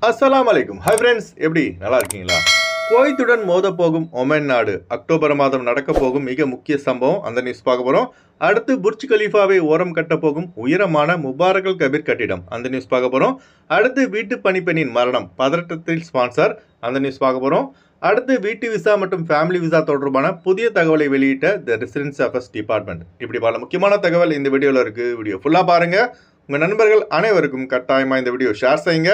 அஸ்ஸலாமு அலைக்கும். Hi friends, எப்படி நல்லா இருக்கீங்களா? குவைத்துடன் மோத போகும் ஒமன் நாடு அக்டோபர் மாதம் நடக்க போகும் மிக முக்கிய சம்பவம், அந்த நியூஸ் பார்க்க போகிறோம். அடுத்து புர்ஜ் கலீஃபாவை ஓரம் கட்ட போகும் உயரமான முபாரக் அல் கபீர் கட்டிடம், அந்த நியூஸ் பார்க்க போகிறோம். அடுத்து வீட்டு பணிப்பெண்ணின் மரணம் பதட்டத்தில் ஸ்பான்சர், அந்த நியூஸ் பார்க்க போகிறோம். அடுத்து வீட்டு விசா மற்றும் ஃபேமிலி விசா தொடர்பான புதிய தகவலை வெளியிட்ட த ரெசிடென்சி அஃபேர்ஸ் டிபார்ட்மெண்ட். இப்படி பல முக்கியமான தகவல் இந்த வீடியோவில் இருக்குது. வீடியோ ஃபுல்லாக பாருங்கள். உங்கள் நண்பர்கள் அனைவருக்கும் கட்டாயமாக இந்த வீடியோ ஷேர் செய்யுங்க.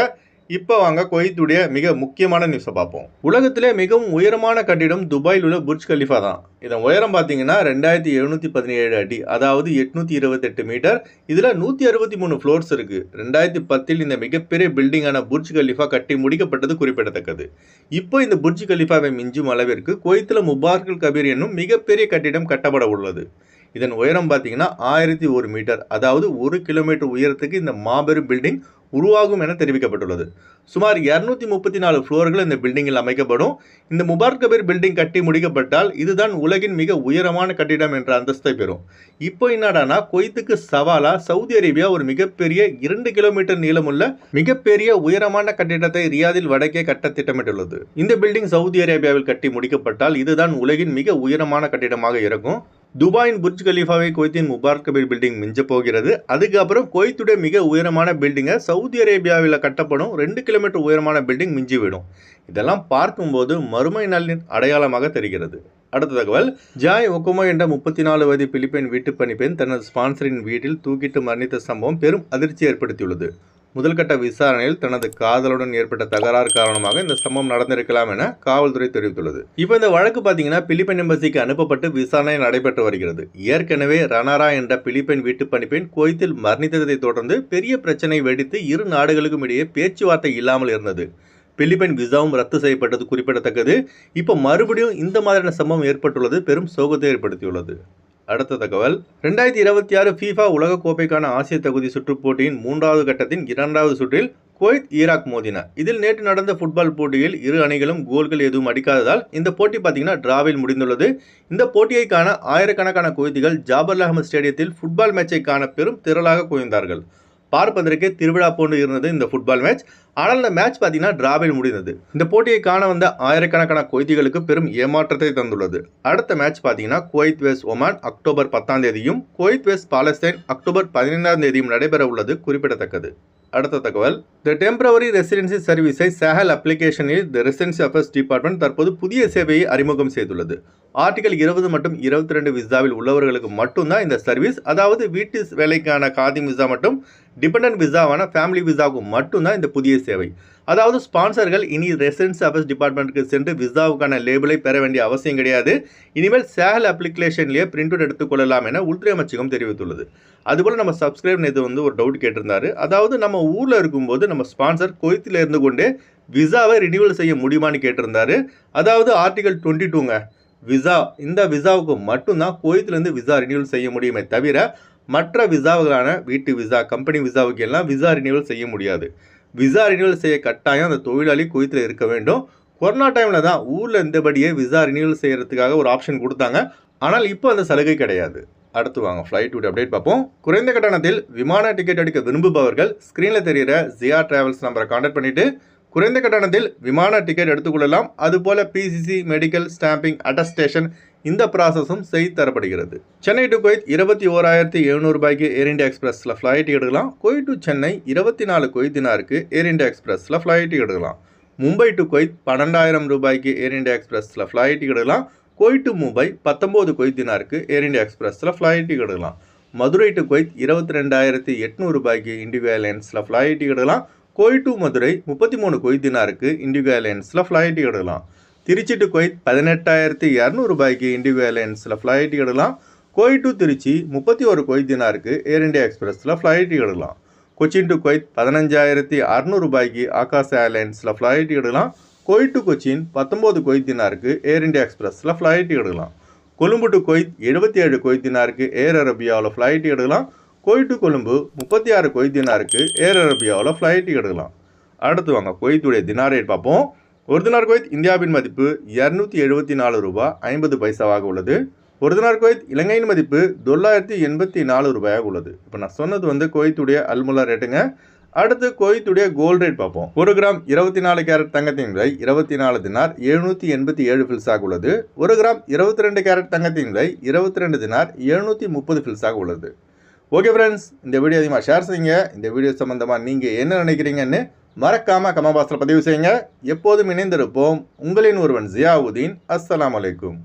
இப்போ வாங்க குவைத்துடைய மிக முக்கியமான நியூஸை பார்ப்போம். உலகத்திலே மிகவும் உயரமான கட்டிடம் துபாயில் உள்ள புர்ஜ் கலீஃபா தான். இதன் உயரம் பார்த்தீங்கன்னா 2717 அடி, அதாவது 828 மீட்டர். இதில் 163 ஃப்ளோர்ஸ் இருக்குது. 2010 இந்த மிகப்பெரிய பில்டிங்கான புர்ஜ் கலீஃபா கட்டி முடிக்கப்பட்டது குறிப்பிடத்தக்கது. இப்போ இந்த புர்ஜ் கலீஃபாவை மிஞ்சும் அளவிற்கு குவைத்தில் முபாரக் அல் கபீர் என்னும் மிகப்பெரிய கட்டிடம் கட்டப்பட உள்ளது. இதன் உயரம் பார்த்தீங்கன்னா 1001 மீட்டர், அதாவது 1 கிலோமீட்டர் உயரத்துக்கு இந்த மாபெரும் பில்டிங் உருவாகும் என தெரிவிக்கப்பட்டுள்ளது. சுமார் 234 ஃப்ளோர்கள் இந்த பில்டிங்கில் அமைக்கப்படும். இந்த முபாரக் கபீர் பில்டிங் கட்டி முடிக்கப்பட்டால் இதுதான் உலகின் மிக உயரமான கட்டிடம் என்ற அந்தஸ்தை பெறும். இப்போ என்னடானா குவைத்துக்கு சவாலா சவுதி அரேபியா ஒரு மிகப்பெரிய 2 கிலோமீட்டர் நீளமுள்ள மிகப்பெரிய உயரமான கட்டிடத்தை ரியாதில் வடக்கே கட்ட திட்டமிட்டுள்ளது. இந்த பில்டிங் சவுதி அரேபியாவில் கட்டி முடிக்கப்பட்டால் இதுதான் உலகின் மிக உயரமான கட்டிடமாக இருக்கும். துபாயின் புர்ஜ் கலீஃபாவை குவைத்தின் முபாரக் கபீர் பில்டிங் மிஞ்ச போகிறது. அதுக்கப்புறம் குவைத்துடைய மிக உயரமான பில்டிங்கை சவுதி அரேபியாவில் கட்டப்படும் 2 கிலோமீட்டர் உயரமான பில்டிங் மிஞ்சிவிடும். இதெல்லாம் பார்க்கும்போது மறுமை நாளின் அடையாளமாக தெரிகிறது. அடுத்த தகவல், ஜாய் ஒக்குமோ என்ற 34 வயது பிலிப்பைன் வீட்டு பணிப்பெண் தனது ஸ்பான்சரின் வீட்டில் தூக்கிட்டு மரணித்த சம்பவம் பெரும் அதிர்ச்சி ஏற்படுத்தியுள்ளது. முதல்கட்ட விசாரணையில் தனது காதலுடன் ஏற்பட்ட தகராறு காரணமாக இந்த சம்பவம் நடந்திருக்கலாம் என காவல்துறை தெரிவித்துள்ளது. இப்போ இந்த வழக்கு பார்த்தீங்கன்னா பிலிப்பைன் எம்பசிக்கு அனுப்பப்பட்டு விசாரணை நடைபெற்று வருகிறது. ஏற்கனவே ரனாரா என்ற பிலிப்பைன் வீட்டு பணிப்பெண் குவைத்தில் மரணித்ததை தொடர்ந்து பெரிய பிரச்சனை வெடித்து இரு நாடுகளுக்கும் இடையே பேச்சுவார்த்தை இல்லாமல் இருந்தது. பிலிப்பைன் விசாவும் ரத்து செய்யப்பட்டது குறிப்பிடத்தக்கது. இப்போ மறுபடியும் இந்த மாதிரியான சம்பவம் ஏற்பட்டுள்ளது பெரும் சோகத்தை ஏற்படுத்தியுள்ளது. அடுத்த தகவல், 2026 FIFA உலகக்கோப்பைக்கான ஆசிய தகுதி சுற்றுப் போட்டியின் 3வது கட்டத்தின் 2வது சுற்றில் குவைத் ஈராக் மோதின. இதில் நேற்று நடந்த ஃபுட்பால் போட்டியில் இரு அணிகளும் கோல்கள் எதுவும் அடிக்காததால் இந்த போட்டி பார்த்தீங்கன்னா டிராவில் முடிந்துள்ளது. இந்த போட்டியை காண ஆயிரக்கணக்கான குவைத்திகள் ஜாபர் அஹமத் ஸ்டேடியத்தில் ஃபுட்பால் மேட்சை காண பெரும் திரளாக குவிந்தார்கள். பார்ப்பதற்கே திருவிழா போன்று இருந்தது இந்த ஃபுட்பால் மேட்ச். ஆனால் இந்த மேட்ச் பார்த்தீங்கன்னா டிராவில் முடிந்தது. இந்த போட்டியை காண வந்த ஆயிரக்கணக்கான குவைத்திகளுக்கு பெரும் ஏமாற்றத்தை தந்துள்ளது. அடுத்த மேட்ச் பார்த்தீங்கன்னா குவைத் வெஸ் ஒமான் அக்டோபர் 10ஆம் தேதியும் குவைத் வெஸ் பாலஸ்தீன் அக்டோபர் 15ஆம் தேதியும் நடைபெற உள்ளது குறிப்பிடத்தக்கது. அடுத்த தகவல், த டெம்பரவரி ரெசிடென்சி சர்வீஸை சேஹல் அப்ளிகேஷனில் த ரெசிடென்சி அஃபேர்ஸ் டிபார்ட்மெண்ட் தற்போது புதிய சேவையை அறிமுகம் செய்துள்ளது. ஆர்டிகல் 20 மற்றும் 22 விசாவில் உள்ளவர்களுக்கு மட்டும்தான் இந்த சர்வீஸ், அதாவது வீட்டு வேலைக்கான காதிம் விசா மற்றும் டிபெண்டன்ட் விசாவான ஃபேமிலி விசாவுக்கு மட்டும்தான் இந்த புதிய சேவை. அதாவது ஸ்பான்சர்கள் இனி ரெசிடென்சி அஃபேர்ஸ் டிபார்ட்மெண்ட்டுக்கு சென்று விசாவுக்கான லேபிளை பெற வேண்டிய அவசியம் கிடையாது. இனிமேல் சேஹல் அப்ளிகேஷன்லேயே பிரிண்ட் அவுட் எடுத்துக்கொள்ளலாம் என உள்துறை அமைச்சகம் தெரிவித்துள்ளது. அதுபோல் நம்ம சப்ஸ்கிரைப் நேற்று ஒரு டவுட் கேட்டிருந்தாரு. அதாவது நம்ம ஊரில் இருக்கும்போது நம்ம ஸ்பான்சர் குவைத்தில் இருந்து கொண்டே விசாவை ரினியூவல் செய்ய முடியுமான்னு கேட்டிருந்தாரு. அதாவது ஆர்டிகல் 22ங்க விசா, இந்த விசாவுக்கு மட்டும்தான் குவைத்திலேருந்து விசா ரினியூவல் செய்ய முடியுமே தவிர மற்ற விசாவுகளான வீட்டு விசா, கம்பெனி விசாவுக்கு எல்லாம் விசா ரினியூவல் செய்ய முடியாது. விசா ரினியூவல் செய்ய கட்டாயம் அந்த தொழிலாளி குவைத்தில் இருக்க வேண்டும். கொரோனா டைமில் தான் ஊரில் இருந்தபடியே விசா ரினியூவல் செய்கிறதுக்காக ஒரு ஆப்ஷன் கொடுத்தாங்க. ஆனால் இப்போ அந்த சலுகை கிடையாது. அடுத்து வாங்க ஃப்ளைட் அப்டேட் பார்ப்போம். குறைந்த கட்டணத்தில் விமான டிக்கெட் எடுக்க விரும்புபவர்கள் ஸ்க்ரீனில் தெரிகிற ஜியா டிராவல்ஸ் நம்பரை கான்டாக்ட் பண்ணிவிட்டு குறைந்த கட்டணத்தில் விமான டிக்கெட் எடுத்துக்கொள்ளலாம். அதுபோல் பிசிசி, மெடிக்கல், ஸ்டாம்பிங், அட்டஸ்டேஷன் இந்த ப்ராசஸும் செய்து தரப்படுகிறது. சென்னை டு குவைத் 21,700 ரூபாய்க்கு ஏர் இண்டியா எக்ஸ்பிரஸில் ஃப்ளைட் எடுக்கலாம். குவைத் டு சென்னை 24 குவைத் தினாருக்கு ஏர் இண்டியா எக்ஸ்பிரஸில் ஃப்ளைட் எடுக்கலாம். மும்பை டு குவைத் 12,000 ரூபாய்க்கு ஏர் இண்டியா எக்ஸ்பிரஸில் ஃப்ளைட் எடுக்கலாம். குவைத் டு மும்பை 19 குவைத் தினாருக்கு ஏர் இண்டியா எக்ஸ்பிரஸில் ஃப்ளைட் எடுக்கலாம். மதுரை டு குவைத் 22,800 ரூபாய்க்கு இண்டிகோ ஏர்லைன்ஸில் ஃப்ளைட் எடுக்கலாம். குவைத் டு மதுரை 33 குவைத் தினாருக்கு இண்டிகோ ஏர்லைன்ஸில் ஃப்ளைட் எடுக்கலாம். திருச்சி டு குவைத் 18,200 ரூபாய்க்கு இண்டிகோ ஏர்லைன்ஸில் ஃப்ளைட் எடுக்கலாம். குவைத் டு திருச்சி 31 குவைத் தினாருக்கு ஏர் இண்டியா எக்ஸ்பிரஸில் ஃப்ளைட் எடுக்கலாம். கொச்சின் டு குவைத் 15,600 ரூபாய்க்கு ஆகாஷ் ஏர்லைன்ஸில் ஃப்ளைட் எடுக்கலாம். குவைத் டு கொச்சின் 19 குவைத் தினாருக்கு ஏர் இண்டியா எக்ஸ்பிரஸில் ஃப்ளைட் எடுக்கலாம். கொழும்பு டு குவைத் 77 குவைத் தினாருக்கு ஏர் அரேபியாவில் ஃப்ளைட் எடுக்கலாம். குவைத் டு கொழும்பு 36 குவைத் தினாருக்கு ஏர் அரேபியாவில் ஃப்ளைட் எடுக்கலாம். அடுத்து வாங்க குவைத்துடைய தினார் ரேட் பார்ப்போம். ஒரு தினார் குவைத் இந்தியாவின் மதிப்பு 274 ரூபாய் 50 பைசாவாக உள்ளது. ஒரு தினார் குவைத் இலங்கையின் மதிப்பு $984 ரூபாயாக உள்ளது. இப்போ நான் சொன்னது குவைத்துடைய அல்முலா ரேட்டுங்க. அடுத்து குவைத்துடைய கோல்ட் ரேட் பார்ப்போம். 1 கிராம் 24 கேரட் தங்கத்தின் விலை 24 தினார் 787 ஃபில்ஸாக உள்ளது. 1 கிராம் 22 கேரட் தங்கத்தின் விலை 22 தினார் 730 ஃபில்ஸாக உள்ளது. ஓகே ஃப்ரெண்ட்ஸ், இந்த வீடியோ அதிகமாக ஷேர் செய்யுங்க. இந்த வீடியோ சம்பந்தமாக நீங்கள் என்ன நினைக்கிறீங்கன்னு மறக்காமல் கமெண்ட் பாக்ஸில் பதிவு செய்யுங்க. எப்போதும் இணைந்திருப்போம். உங்களின் ஒருவன் ஜியாவுதீன். அஸ்ஸலாமு அலைக்கும்.